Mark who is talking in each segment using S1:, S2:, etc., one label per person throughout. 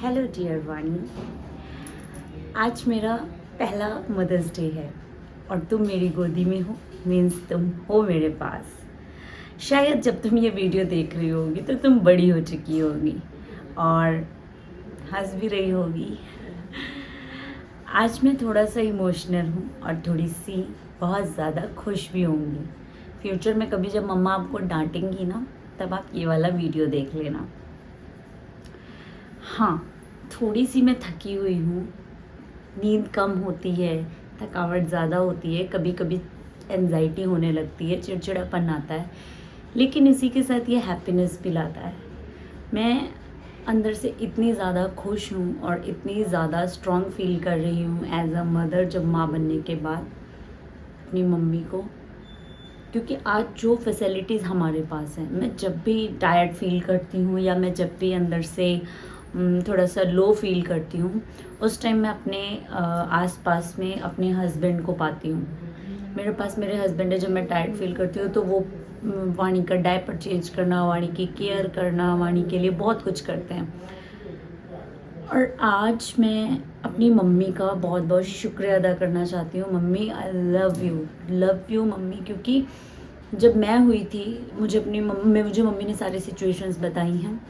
S1: Hello dear वाणी, आज मेरा पहला मदर्स डे है और तुम मेरी गोदी में हो। मीन्स तुम हो मेरे पास। शायद जब तुम ये वीडियो देख रही होगी तो तुम बड़ी हो चुकी होगी और हंस भी रही होगी। आज मैं थोड़ा सा इमोशनल हूँ और थोड़ी सी बहुत ज़्यादा खुश भी होंगी। फ्यूचर में कभी जब मम्मा आपको डांटेंगी ना, तब आप ये वाला वीडियो देख लेना। हाँ, थोड़ी सी मैं थकी हुई हूँ, नींद कम होती है, थकावट ज़्यादा होती है, कभी कभी एंजाइटी होने लगती है, चिड़चिड़ापन आता है, लेकिन इसी के साथ ये हैप्पीनेस भी लाता है। मैं अंदर से इतनी ज़्यादा खुश हूँ और इतनी ज़्यादा स्ट्रॉन्ग फील कर रही हूँ एज अ मदर, जब माँ बनने के बाद अपनी मम्मी को, क्योंकि आज जो फैसिलिटीज़ हमारे पास हैं, मैं जब भी टायर्ड फील करती हूँ या मैं जब भी अंदर से थोड़ा सा लो फील करती हूँ, उस टाइम मैं अपने आसपास में अपने हस्बैंड को पाती हूँ। मेरे पास मेरे हस्बैंड है। जब मैं टायर्ड फील करती हूँ तो वो वाणी का डायपर चेंज करना, वाणी की केयर करना, वाणी के लिए बहुत कुछ करते हैं। और आज मैं अपनी मम्मी का बहुत बहुत शुक्रिया अदा करना चाहती हूँ। Mummy, I love you mummy, क्योंकि जब मैं हुई थी, मुझे मम्मी ने सारी सिचुएशंस बताई हैं।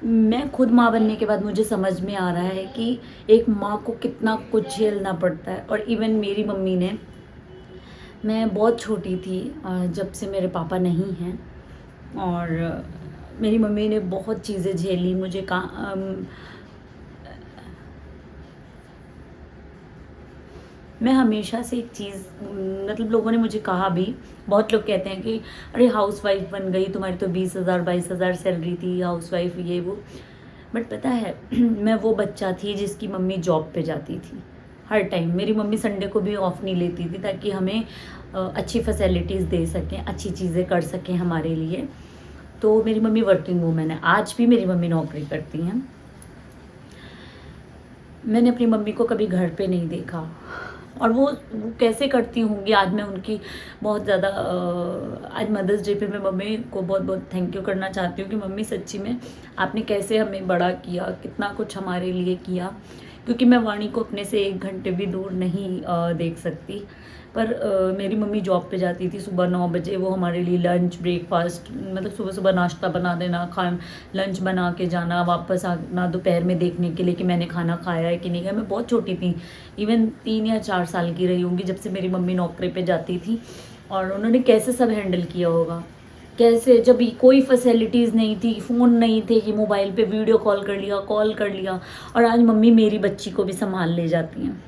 S1: मैं खुद माँ बनने के बाद मुझे समझ में आ रहा है कि एक माँ को कितना कुछ झेलना पड़ता है। और इवन मेरी मम्मी ने, मैं बहुत छोटी थी जब से मेरे पापा नहीं हैं, और मेरी मम्मी ने बहुत चीज़ें झेली। मुझे मैं हमेशा से एक चीज़, मतलब लोगों ने मुझे कहा भी, बहुत लोग कहते हैं कि अरे हाउस वाइफ बन गई, तुम्हारी तो 20,000 22,000 सैलरी थी, हाउस वाइफ ये वो। बट पता है मैं वो बच्चा थी जिसकी मम्मी जॉब पे जाती थी हर टाइम। मेरी मम्मी संडे को भी ऑफ नहीं लेती थी ताकि हमें अच्छी फैसिलिटीज़ दे सकें, अच्छी चीज़ें कर सकें हमारे लिए। तो मेरी मम्मी वर्किंग वूमेन है। आज भी मेरी मम्मी नौकरी करती हैं। मैंने अपनी मम्मी को कभी घर पे नहीं देखा, और वो कैसे करती होंगी। आज मैं उनकी बहुत ज़्यादा आज मदर्स डे पे मैं मम्मी को बहुत बहुत थैंक यू करना चाहती हूँ कि मम्मी सच्ची में आपने कैसे हमें बड़ा किया, कितना कुछ हमारे लिए किया। क्योंकि मैं वाणी को अपने से 1 घंटे भी दूर नहीं देख सकती, पर मेरी मम्मी जॉब पे जाती थी सुबह 9 बजे। वो हमारे लिए लंच, ब्रेकफास्ट, मतलब सुबह सुबह नाश्ता बना देना, लंच बना के जाना, वापस आना दोपहर में देखने के लिए कि मैंने खाना खाया है कि नहीं खाया। मैं बहुत छोटी थी, इवन 3 या 4 साल की रही होंगी जब से मेरी मम्मी नौकरी पे जाती थी। और उन्होंने कैसे सब हैंडल किया होगा, कैसे, जब कोई फैसिलिटीज़ नहीं थी, फ़ोन नहीं थे कि मोबाइल पे वीडियो कॉल कर लिया, और आज मम्मी मेरी बच्ची को भी संभाल ले जाती हैं।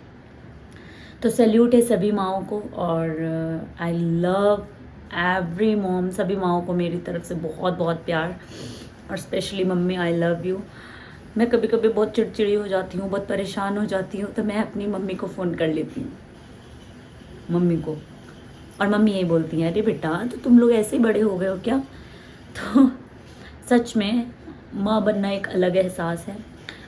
S1: तो सैल्यूट है सभी माँओं को, और आई लव एवरी मॉम। सभी माँओं को मेरी तरफ से बहुत बहुत प्यार, और specially mummy, I love you. मैं कभी कभी बहुत चिड़चिड़ी हो जाती हूँ, बहुत परेशान हो जाती हूँ, तो मैं अपनी मम्मी को फ़ोन कर लेती हूँ, मम्मी को। और मम्मी यही बोलती हैं, अरे बेटा तो तुम लोग ऐसे ही बड़े हो गए हो क्या। तो सच में माँ बनना एक अलग एहसास है।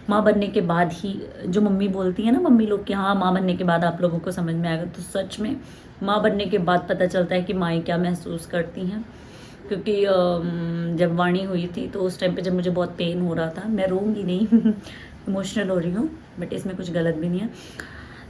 S1: माँ बनने के बाद ही जो मम्मी बोलती है ना, मम्मी लोग कि हाँ माँ बनने के बाद आप लोगों को समझ में आएगा, तो सच में माँ बनने के बाद पता चलता है कि माएँ क्या महसूस करती हैं। क्योंकि जब वाणी हुई थी तो उस टाइम पे जब मुझे बहुत पेन हो रहा था, मैं रोऊंगी नहीं इमोशनल हो रही हूँ, बट इसमें कुछ गलत भी नहीं है।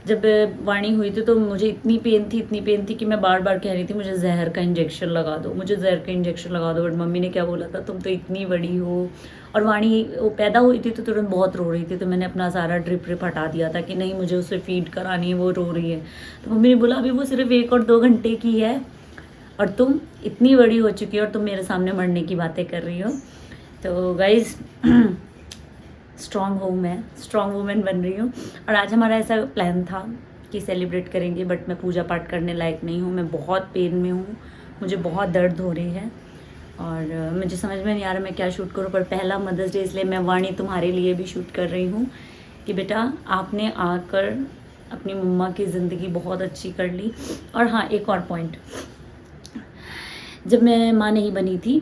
S1: जब वाणी हुई थी तो मुझे इतनी पेन थी कि मैं बार बार कह रही थी मुझे जहर का इंजेक्शन लगा दो, मुझे जहर का इंजेक्शन लगा दो। बट मम्मी ने क्या बोला था, तुम तो इतनी बड़ी हो। और वाणी वो पैदा हुई थी तो तुरंत बहुत रो रही थी, तो मैंने अपना सारा ड्रिप हटा दिया था कि नहीं मुझे उसे फीड करानी है, वो रो रही है। तो मम्मी ने बोला अभी वो सिर्फ 1 और 2 घंटे की है और तुम इतनी बड़ी हो चुकी हो और तुम मेरे सामने मरने की बातें कर रही हो। तो गाइज स्ट्रॉन्ग हूँ मैं, स्ट्रॉन्ग वूमेन बन रही हूँ। और आज हमारा ऐसा प्लान था कि सेलिब्रेट करेंगे, बट मैं पूजा पाठ करने लायक नहीं हूँ। मैं बहुत पेन में हूँ, मुझे बहुत दर्द हो रही है, और मुझे समझ में नहीं आ रहा मैं क्या शूट करूँ। पर पहला मदर्स डे, इसलिए मैं वाणी तुम्हारे लिए भी शूट कर रही हूँ कि बेटा आपने आकर अपनी मम्मा की ज़िंदगी बहुत अच्छी कर ली। और हाँ, एक और पॉइंट, जब मैं माँ नहीं बनी थी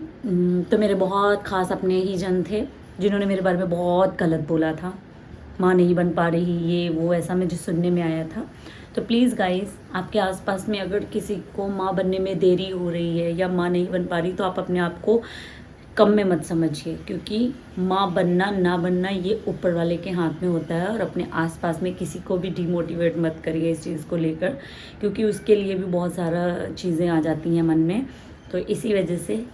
S1: तो मेरे बहुत ख़ास अपने ही जन थे जिन्होंने मेरे बारे में बहुत गलत बोला था, माँ नहीं बन पा रही, ये वो, ऐसा मुझे सुनने में आया था। तो प्लीज़ गाइज़, आपके आसपास में अगर किसी को माँ बनने में देरी हो रही है या माँ नहीं बन पा रही, तो आप अपने आप को कम में मत समझिए, क्योंकि माँ बनना ना बनना ये ऊपर वाले के हाथ में होता है। और अपने आसपास में किसी को भी डिमोटिवेट मत करिए इस चीज़ को लेकर, क्योंकि उसके लिए भी बहुत सारा चीज़ें आ जाती हैं मन में। तो इसी वजह से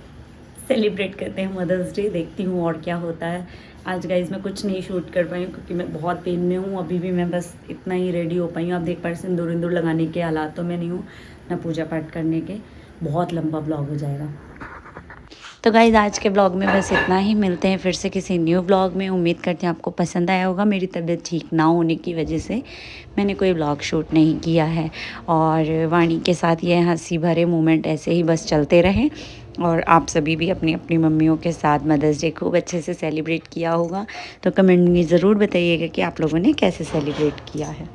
S1: सेलिब्रेट करते हैं मदर्स डे। देखती हूँ और क्या होता है। आज गाइज मैं कुछ नहीं शूट कर पाई हूँ क्योंकि मैं बहुत पेन में हूँ। अभी भी मैं बस इतना ही रेडी हो पाई हूँ। आप देख पा रहे सिंदूर विंदूर लगाने के हालातों में नहीं हूँ, ना पूजा पाठ करने के। बहुत लंबा ब्लॉग हो जाएगा। तो गाइज़ आज के ब्लॉग में बस इतना ही। मिलते हैं फिर से किसी न्यू ब्लॉग में। उम्मीद करते हैं आपको पसंद आया होगा। मेरी तबीयत ठीक ना होने की वजह से मैंने कोई ब्लॉग शूट नहीं किया है, और वाणी के साथ ये हंसी भरे मोमेंट ऐसे ही बस चलते रहें। और आप सभी भी अपनी अपनी मम्मियों के साथ मदर्स डे खूब अच्छे से सेलिब्रेट किया होगा। तो कमेंट में ज़रूर बताइएगा कि आप लोगों ने कैसे सेलिब्रेट किया है।